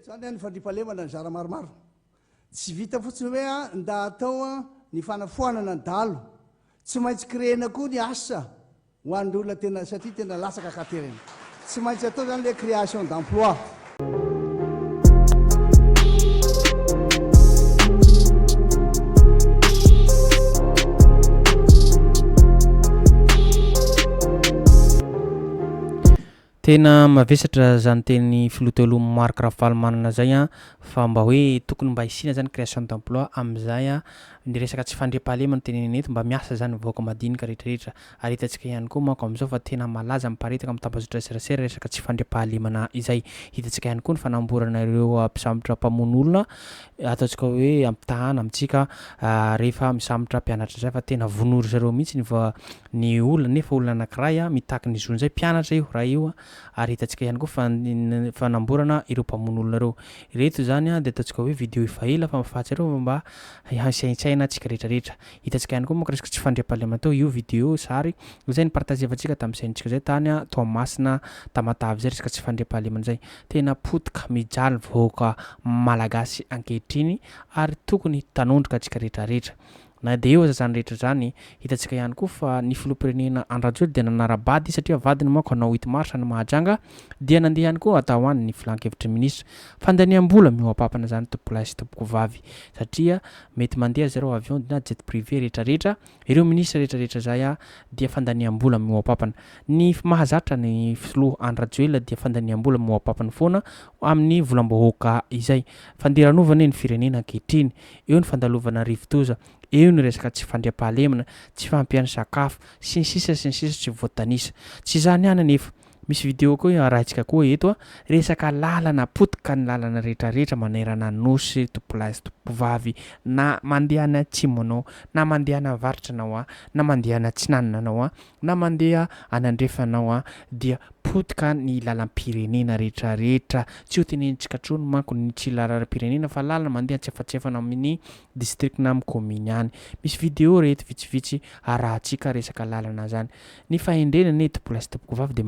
zany ny fandrimpahalemana ny zara maromaro tsy vita fotsiny hoe a nda atao ny fanafoanana ny dalo tsy maintsy créena koa ny asa ho an'ny olona tena satria tena lasaka katerena tsy maintsy atao zany le création d'emploi. tena mavesatra zany teny filotelo Marc Rafal manana zay fa mba hoe tokony mba isina zany création d'emploi amizay ny resaka tsy fandriampahalemana teneneny eto mba miasa zany vahoaka madinika rehetrarehetra ary hitantsika ihany koa manko amizao fa tena malaza miparitaka amin'ny tambazotra serasera resaka tsy fandriampahalemana izay hitantsika ihany koa ny fanamborana ireo mpisambotra mpamono olona ataontsika hoe ampitahana amintsika rehefa misambotra mpianatra zay fa tena vonory zareo mihitsy ny olona nefa olona anankiray mitaky ny zony zay mpianatra io raha io ary hitantsika ihany koa fanamborana ireo mpamono olona reo reto zany dia ataontsika hoe vidéo efa ela fa mahafatsy ireo mba hasaintsaina antsika rehetrarehetra hitantsika ihany koa moka resaka tsy fandriampahalemana tao io vidéo sary zay ny partagevantsika tamin'ny saintsika zay tany Toamasina Tamatavy zay resaka tsy fandriampahalemana zay tena potika mijaly vahoaka malagasy ankehitriny ary tokony tanondrika antsika rehetrarehetra na dia eo zany rehetra zany hitantsika ihany koa fa ny filoham-pirenena Andradjoely dia nanara-bady satria vadiny manko hanao 8 mars ny Mahajanga dia nandeha ihany koa atao any ny filan-kevitry ministra fandaniam-bola mioapapana zany tompolahy sy tompoko vavy satria mety mandeha zareo avion na jet privé rehetrarehetra ireo ministra rehetrarehetra zay dia fandaniam-bola mioapapana ny mahazatra ny filoha Andradjoely dia fandaniam-bola mioapapana foana amin'ny volam-bahoaka izay fanderanovana ny firenena ankehitriny eo ny fandalovana rivotoza eo ny resaka tsy fandriampahalemana tsy fampiana sakafo sy ny sisa tsy voatanisa tsy zany ihany nefa misy vidéo koa arahintsika koa eto resaka lalana potika ny lalana rehetrarehetra manerana nosy tompolahy sy tompovavy na mandeha any atsimo anao na mandeha any avaritra anao na mandeha any atsinanana anao na mandeha any andrefanao dia potika ny lalam-pirenena rehetrarehetra tsy ho tenenitsika trony manko ny tsy lalam-pirenena fa lalana mandeha antsefatsefana amin'ny district na amin'ny commune any misy vidéo reto vitsivitsy arahantsika resaka lalana zany ny fahendrenany tompolahy sy tompovavy dia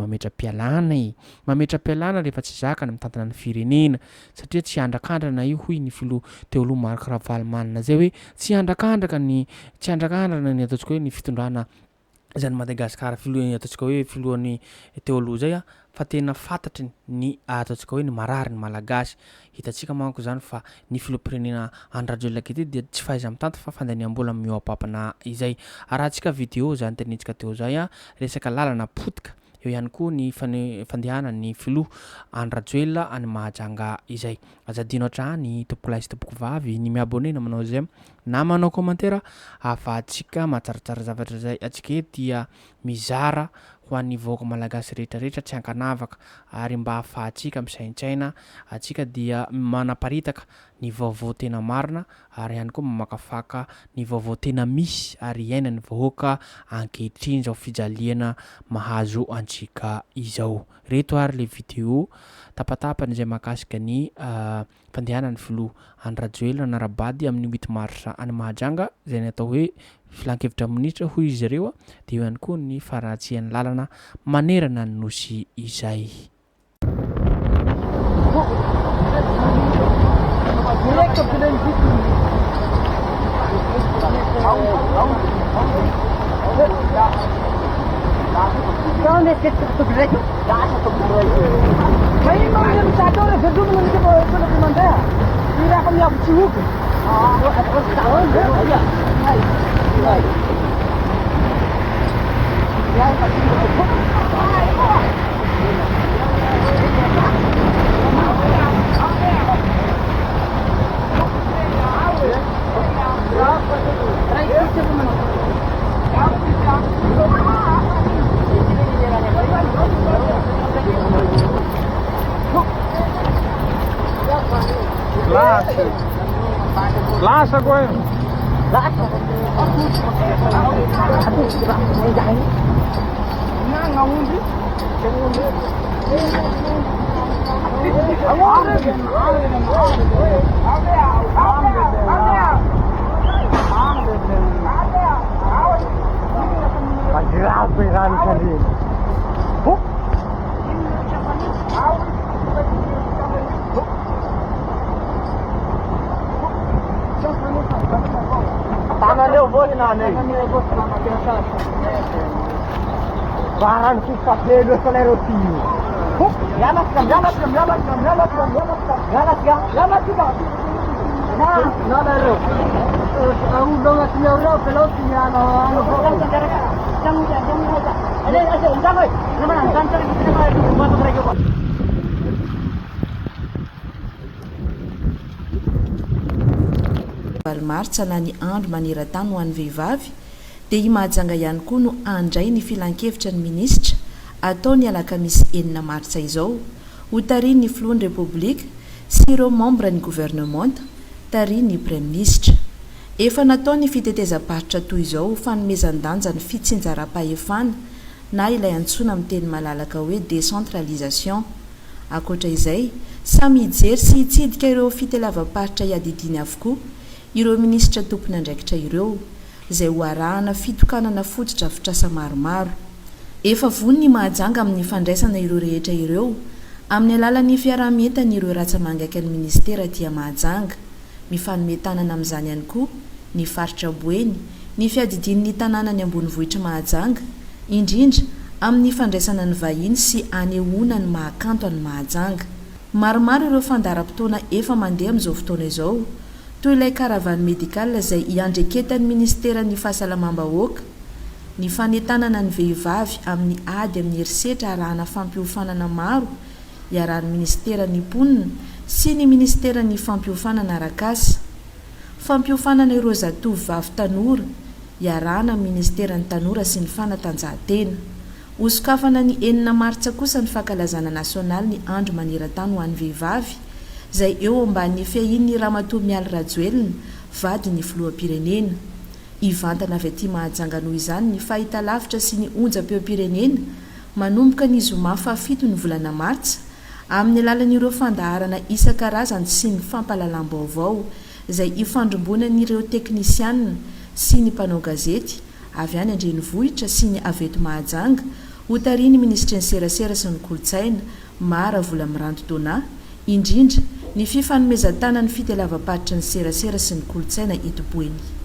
mametra-pialana rehefa tsy zakany mitantana ny firenena satria tsy andrakandrana io hoy ny filoha teoloha Marc Rafal manana zay hoe tsy andrakandrana ny ataontsika hoe ny fitondrana zany Madagasikara filohany ataontsika hoe filohan'ny teoloha zay fa tena fantatry ny ataontsika hoe ny marary ny malagasy hitantsika manko zany fa ny filoham-pirenena Andradjoely aketo dia tsy fahaiza mitantana fa fandaniam-bola mioapapana izay arahantsika vidéo zany tenentsika teo zay resaka lalana potika eo ihany koa ny fandehana ny filoha Andradjoely any Mahajanga izay azadino hatrany tompolahy sy tompoko vavy ny miabone na manao zay na manao commentaire ahafahantsika matsaratsara zavatra zay atsika eto dia mizara ho an'ny vahoaka malagasy rehetrarehetra tsy ankanavaka ary mba ahafahantsika misaintsaina atsika dia manaparitaka ny vaovao tena marina ary ihany koa mamakafaka ny vaovao tena misy ary iaina ny vahoaka ankehitriny zao fijaliana mahazo antsika izao reto ary le vidéo tapatapany izay mahakasika ny fandehanany filoha Andradjoely nanara-bady amin'ny 8 mars any Mahajanga izay natao hoe filan-kevitra ministra hoy izy ireo dia eo ihany koa ny faratsian'ny lalana manerana ny nosy izay. Lasa gue. Lasa. Grabe kan kali. Varano sul cappello e con le rotine. Martsa na ny andro maneran-tany ho an'ny vehivavy dia i mahajanga ihany koa no andray ny filan-kevitra ny minisitra ataony alakamisy 9 martsa izao ho tariny ny filohan'ny repoblika sy ireo membre ny gouvernement tariny ny premier ministre. Efa natao ny fitetezam-paritra toy izao fanomezan-danja ny fitsinjaram-pahefana na ilay antsoina amin'ny teny malalaka hoe décentralisation. Akoatra izay, samy hijery sy hitsidika ireo fitelavam-paritra iadidiny avokoa ireo ministra tompony andraikitra ireo izay ho arahana fitokanana fotodrafitrasa maromaro. Efa vony ny mahajanga amin'ny fandraisana ireo rehetra ireo amin'ny alalan'ny fiarahamientana ireo ratsamangaka ny ministera dia mahajanga mifanometanana amin'izany ihany koa ny faritra Boeny, ny fiadidin'ny tanànany ambonivohitra mahajanga, indrindra amin'ny fandraisana ny vahiny sy anehoana ny mahakanto ny mahajanga. Maromaro ireo fandaharam-potoana efa mandeha amin'izao fotoana izao, toy ilay karavany médicale izay iandreketan'ny ministera ny fahasalamam-bahoaka, ny fanetanana ny vehivavy amin'ny ady amin'ny herisetra arahana fampiofanana maro iarahan'ny ministera ny mponina sy ny ministera ny fampiofanana arakasa, fampiofanana ireo zatovovavy tanora iarahana amin'ny ministera ny tanora sy ny fanatanjahantena. Hosokafana ny 9 martsa kosa ny fankalazana nasionaly ny andro maneran-tany ho an'ny vehivavy izay eo amban'ny fiahin'ny Ramatoa Mialy Rajoelina vady ny filoham-pirenena. Ivantana avy aty mahajanga noho izany ny fahitalavitra sy ny onjam-peom-pirenena manomboka ny zoma faha-7 ny volana martsa amin'ny alalan'ireo fandaharana isan-karazany sy ny fampahalalam-baovao izay ifandrombonan'ireo teknisianina sy ny mpanao gazety avy any Andrenivohitra sy ny avy eto Mahajanga ho tariny ministra ny serasera sy ny kolotsaina Mara Volamiranto Dona, indrindra ny fifanomezan-tana ny fitelavam-paritra ny serasera sy ny kolotsaina eto Boeny.